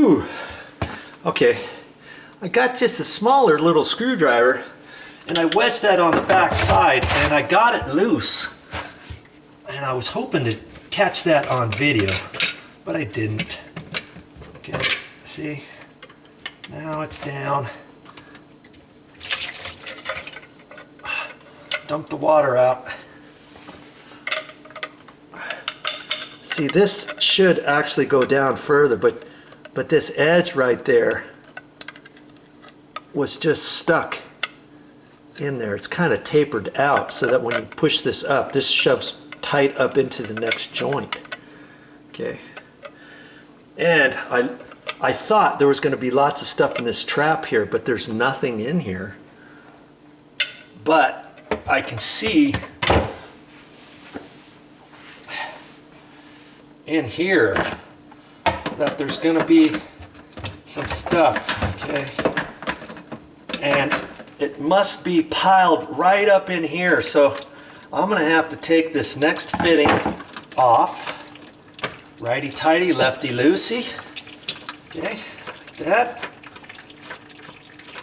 Whew. Okay, I got just a smaller little screwdriver and I wedged that on the back side and I got it loose. And I was hoping to catch that on video, but I didn't. Okay, see? Now it's down. Dump the water out. See, this should actually go down further, but this edge right there was just stuck in there. It's kind of tapered out so that when you push this up, this shoves tight up into the next joint. Okay. And I thought there was going to be lots of stuff in this trap here, but there's nothing in here. But I can see in here that there's going to be some stuff, okay? And it must be piled right up in here, so I'm going to have to take this next fitting off. Righty-tighty, lefty-loosey. Okay, like that.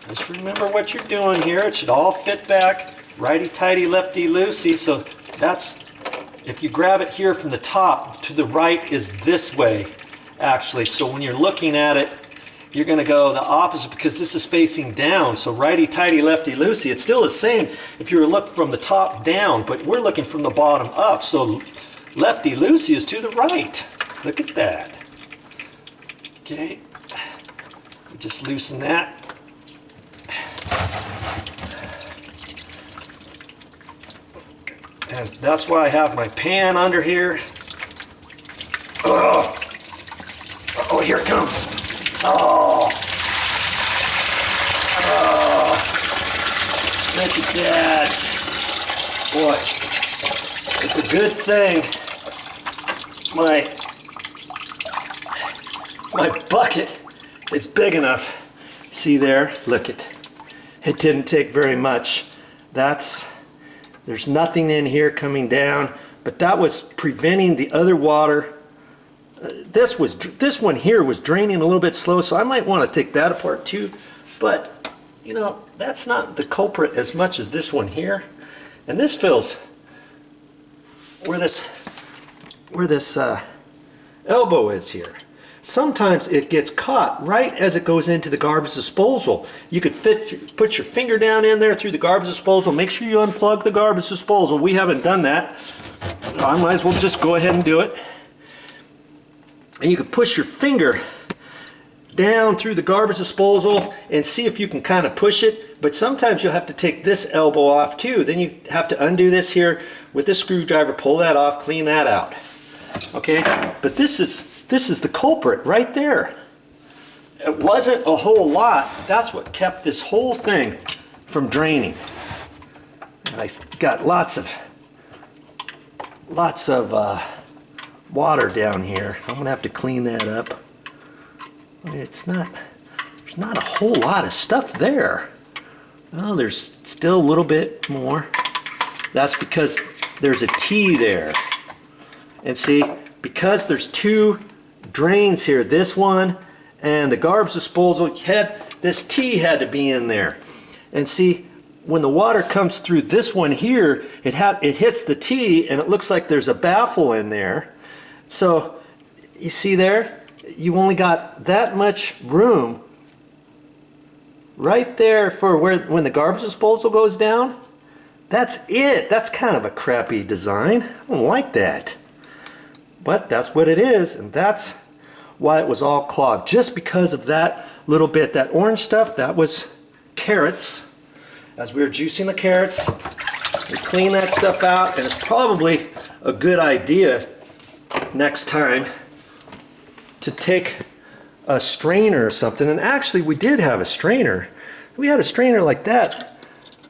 Just remember what you're doing here. It should all fit back. Righty-tighty, lefty-loosey. So that's, if you grab it here from the top, to the right is this way, actually. So when you're looking at it, you're going to go the opposite because this is facing down. So righty-tighty, lefty-loosey. It's still the same if you were looking from the top down, but we're looking from the bottom up. So lefty-loosey is to the right. Look at that. Okay, just loosen that. And that's why I have my pan under here. Oh, oh, here it comes. Oh, oh, look at that. Boy, it's a good thing my bucket is big enough. See there? Look it. It didn't take very much. There's nothing in here coming down, but that was preventing the other water. This one here was draining a little bit slow, so I might want to take that apart too. But you know, that's not the culprit as much as this one here. And this fills where this elbow is here. Sometimes it gets caught right as it goes into the garbage disposal. You could put your finger down in there through the garbage disposal. Make sure you unplug the garbage disposal. We haven't done that. I might as well just go ahead and do it. And you could push your finger down through the garbage disposal and see if you can kind of push it. But sometimes you'll have to take this elbow off too. Then you have to undo this here with the screwdriver, pull that off, clean that out. Okay, but this is the culprit right there. It wasn't a whole lot. That's what kept this whole thing from draining. And I got lots of water down here. I'm gonna have to clean that up. There's not a whole lot of stuff there. Well, there's still a little bit more. That's because there's a T there. And see, because there's two drains here, this one and the garbage disposal, this T had to be in there. And see, when the water comes through this one here, it hits the T and it looks like there's a baffle in there. So you see there, you only got that much room right there for when the garbage disposal goes down. That's it. That's kind of a crappy design. I don't like that. But that's what it is, and that's why it was all clogged. Just because of that little bit. That orange stuff, that was carrots. As we were juicing the carrots, we clean that stuff out, and it's probably a good idea next time to take a strainer or something. And actually, we did have a strainer. We had a strainer like that,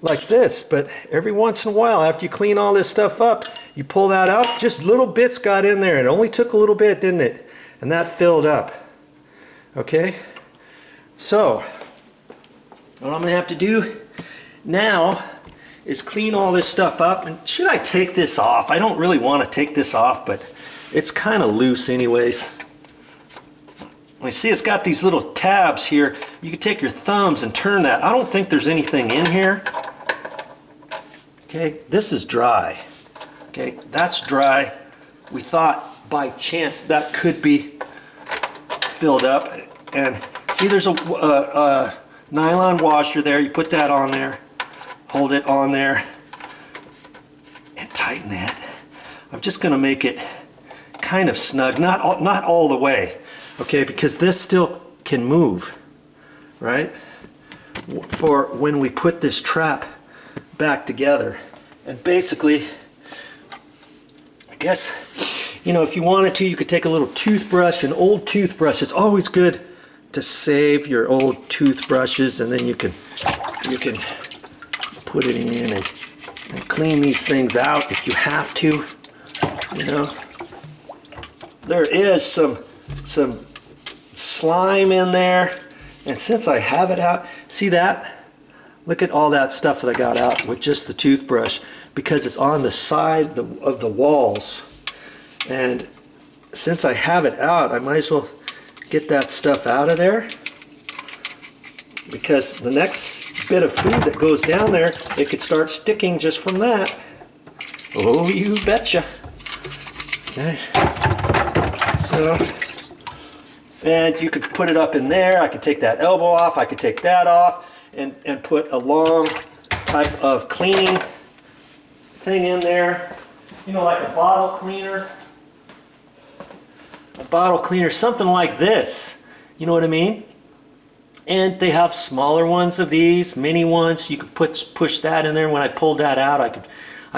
like this, but every once in a while, after you clean all this stuff up, you pull that out, just little bits got in there. It only took a little bit, didn't it? And that filled up. Okay? So, what I'm going to have to do now is clean all this stuff up. And should I take this off? I don't really want to take this off, but it's kind of loose anyways. You see it's got these little tabs here. You can take your thumbs and turn that. I don't think there's anything in here. Okay, this is dry. Okay, that's dry. We thought by chance that could be filled up. And see, there's a nylon washer there. You put that on there, hold it on there, and tighten that. I'm just going to make it kind of snug, not all the way, okay, because this still can move, right, for when we put this trap back together. And basically, I guess, you know, if you wanted to, you could take a little toothbrush, an old toothbrush. It's always good to save your old toothbrushes, and then you can put it in and clean these things out if you have to. You know, there is some slime in there, and since I have it out, see that? Look at all that stuff that I got out with just the toothbrush, because it's on the side of the walls. And since I have it out, I might as well get that stuff out of there, because the next bit of food that goes down there, it could start sticking just from that. Oh, you betcha. Okay. So, and you could put it up in there. I could take that elbow off. I could take that off and put a long type of cleaning thing in there. You know, like a bottle cleaner. A bottle cleaner, something like this. You know what I mean? And they have smaller ones of these, mini ones. You could push that in there. When I pulled that out, I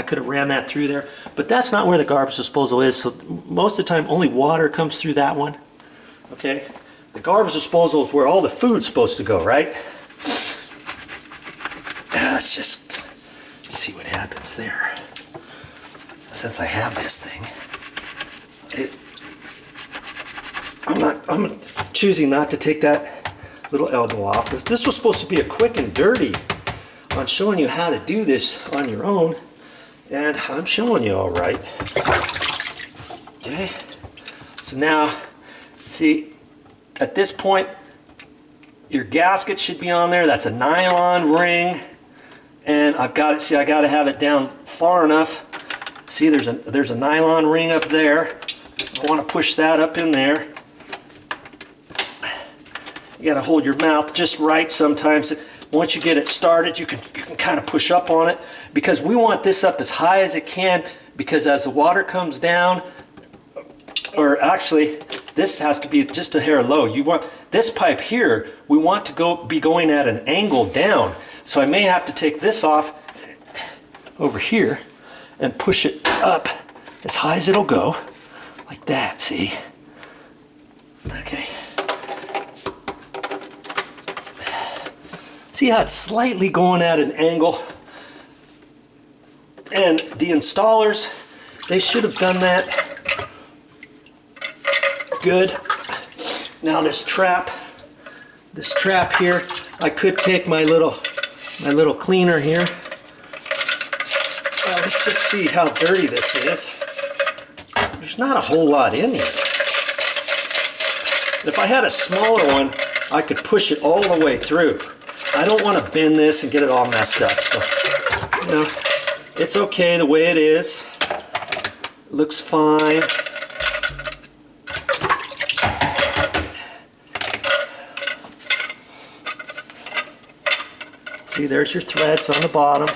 could have ran that through there. But that's not where the garbage disposal is. So most of the time, only water comes through that one. Okay? The garbage disposal is where all the food's supposed to go, right? Let's just see what happens there. Since I have this thing, I'm choosing not to take that little elbow off. This was supposed to be a quick and dirty on showing you how to do this on your own, and I'm showing you all right. Okay, so now, see, at this point, your gasket should be on there. That's a nylon ring, and I've got it. See, I got to have it down far enough. See, there's a nylon ring up there. I want to push that up in there. You got to hold your mouth just right sometimes. Once you get it started, you can kind of push up on it, because we want this up as high as it can, because as the water comes down, or actually this has to be just a hair low. You want this pipe here, we want to be going at an angle down. So I may have to take this off over here and push it up as high as it'll go, like that, see? Okay. See how it's slightly going at an angle? And the installers, they should have done that good. Now this trap here, I could take my little cleaner here. Let's just see how dirty this is. There's not a whole lot in here. If I had a smaller one, I could push it all the way through. I don't want to bend this and get it all messed up. So, you know, it's okay the way it is. It looks fine. See, there's your threads on the bottom.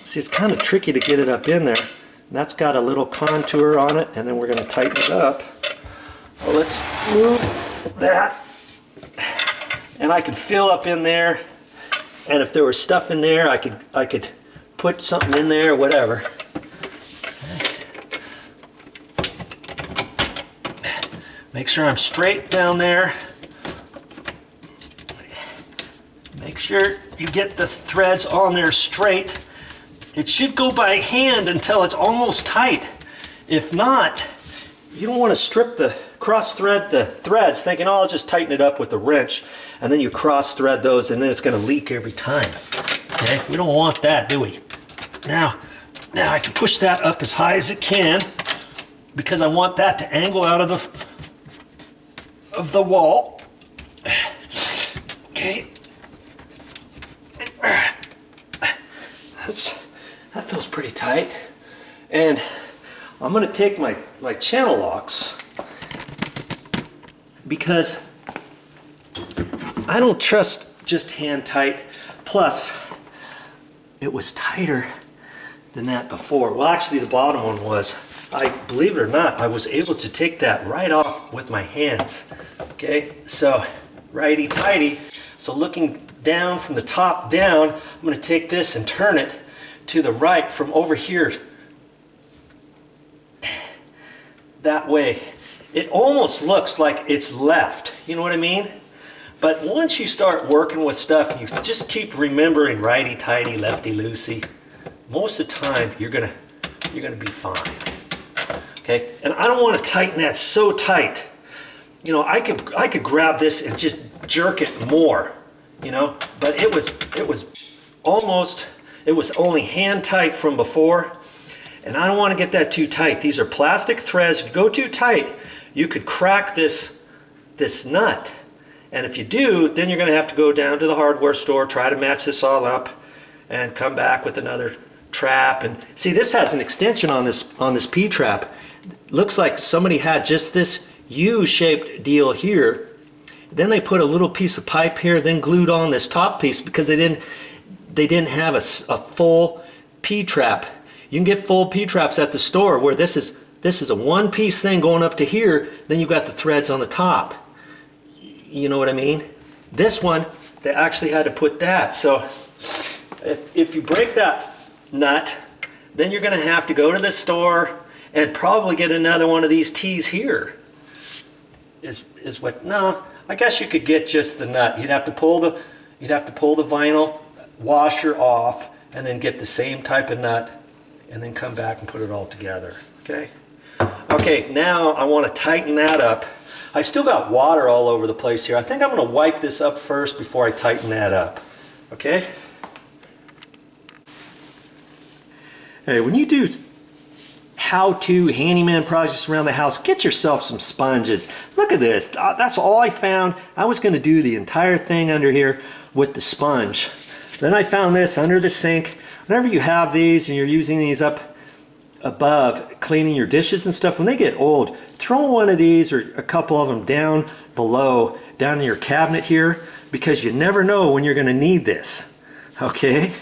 See, it's kind of tricky to get it up in there. And that's got a little contour on it, and then we're going to tighten it up. Well, let's move that. And I can fill up in there, and if there was stuff in there, I could put something in there or whatever. Make sure I'm straight down there. Make sure you get the threads on there straight. It should go by hand until it's almost tight. If not, you don't want to cross-thread the threads thinking, oh, I'll just tighten it up with a wrench, and then you cross-thread those and then it's going to leak every time. Okay, we don't want that, do we? Now I can push that up as high as it can, because I want that to angle out of of the wall. Okay. That feels pretty tight. And I'm going to take my channel locks, because I don't trust just hand tight. Plus, it was tighter than that before. Well, actually the bottom one was. Believe it or not, I was able to take that right off with my hands. Okay, so righty-tighty. So looking down from the top down, I'm going to take this and turn it to the right from over here. That way. It almost looks like it's left. You know what I mean? But once you start working with stuff, you just keep remembering righty-tighty, lefty-loosey. Most of the time, you're gonna be fine. Okay, and I don't want to tighten that so tight. You know, I could grab this and just jerk it more. You know, but it was only hand tight from before, and I don't want to get that too tight. These are plastic threads. If you go too tight, you could crack this nut. And if you do, then you're going to have to go down to the hardware store, try to match this all up, and come back with another trap. And see, this has an extension on this P-trap. Looks like somebody had just this U-shaped deal here. Then they put a little piece of pipe here, then glued on this top piece because they didn't have a full P-trap. You can get full P-traps at the store where this is a one-piece thing going up to here, then you've got the threads on the top. You know what I mean? This one, they actually had to put that. So if you break that nut, then you're going to have to go to the store and probably get another one of these T's here. No, I guess you could get just the nut. You'd have to pull the vinyl washer off and then get the same type of nut and then come back and put it all together. Okay? Okay, now I want to tighten that up. I've still got water all over the place here. I think I'm going to wipe this up first before I tighten that up. Okay? Hey, when you do how-to handyman projects around the house, get yourself some sponges. Look at this. That's all I found. I was going to do the entire thing under here with the sponge. Then I found this under the sink. Whenever you have these and you're using these up above cleaning your dishes and stuff, when they get old, throw one of these or a couple of them down below, down in your cabinet here, because you never know when you're going to need this. Okay?